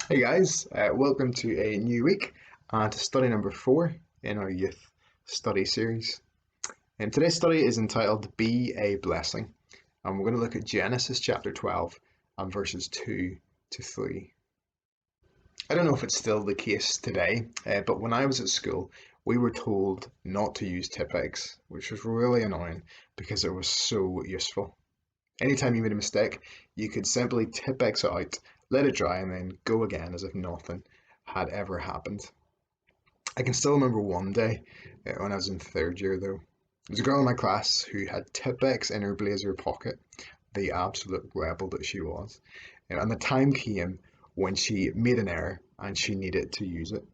Hey guys, welcome to a new week and to study number 4 in our youth study series. And today's study is entitled Be a Blessing, and we're going to look at Genesis chapter 12 and verses 2 to 3. I don't know if it's still the case today, but when I was at school, we were told not to use Tipp-Ex, which was really annoying because it was so useful. Anytime you made a mistake, you could simply Tipp-Ex it out, let it dry, and then go again as if nothing had ever happened. I can still remember one day when I was in third year, though. There was a girl in my class who had Tipp-Ex in her blazer pocket, the absolute rebel that she was. And the time came when she made an error and she needed to use it.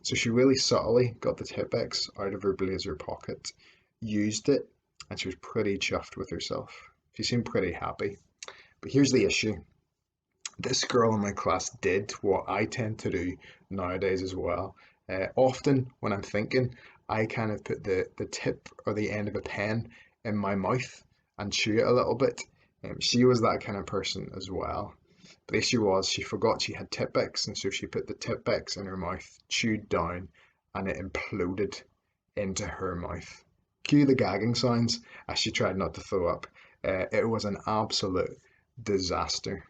So she really subtly got the Tipp-Ex out of her blazer pocket, used it, and she was pretty chuffed with herself. She seemed pretty happy. But here's the issue. This girl in my class did what I tend to do nowadays as well. Often when I'm thinking, I kind of put the tip or the end of a pen in my mouth and chew it a little bit. She was that kind of person as well. But the issue was she forgot she had Tipp-Ex, and so she put the Tipp-Ex in her mouth, chewed down, and it imploded into her mouth. Cue the gagging sounds as she tried not to throw up. It was an absolute disaster.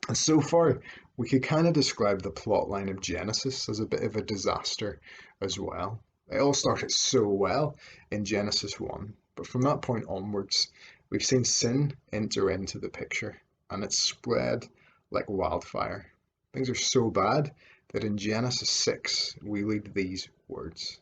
And so far, we could kind of describe the plot line of Genesis as a bit of a disaster as well. It all started so well in Genesis 1, but from that point onwards, we've seen sin enter into the picture, and it's spread like wildfire. Things are so bad that in Genesis 6, we read these words.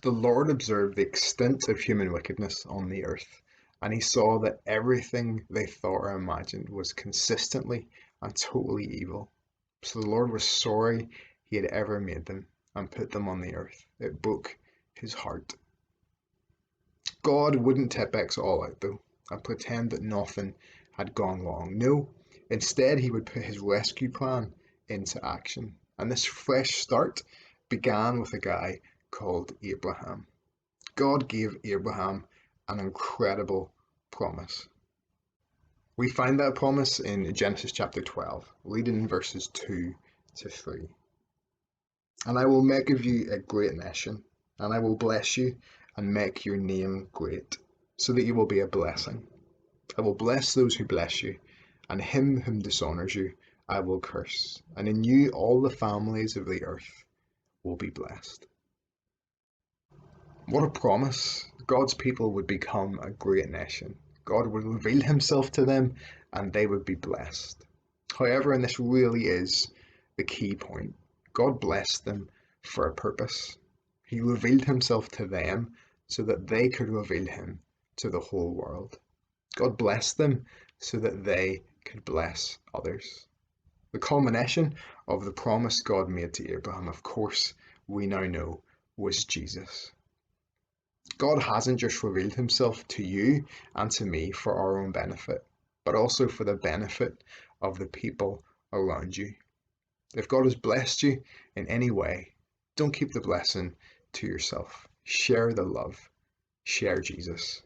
The Lord observed the extent of human wickedness on the earth, and he saw that everything they thought or imagined was consistently and totally evil. So the Lord was sorry he had ever made them and put them on the earth. It broke his heart. God wouldn't Tipp-Ex all out though and pretend that nothing had gone wrong. No, instead he would put his rescue plan into action. And this fresh start began with a guy called Abraham. God gave Abraham an incredible promise. We find that promise in Genesis chapter 12, reading in verses 2 to 3. And I will make of you a great nation, and I will bless you and make your name great, so that you will be a blessing. I will bless those who bless you, and him whom dishonors you I will curse, and in you all the families of the earth will be blessed. What a promise. God's people would become a great nation. God would reveal himself to them and they would be blessed. However, and this really is the key point, God blessed them for a purpose. He revealed himself to them so that they could reveal him to the whole world. God blessed them so that they could bless others. The culmination of the promise God made to Abraham, of course, we now know, was Jesus. God hasn't just revealed himself to you and to me for our own benefit, but also for the benefit of the people around you. If God has blessed you in any way, don't keep the blessing to yourself. Share the love. Share Jesus.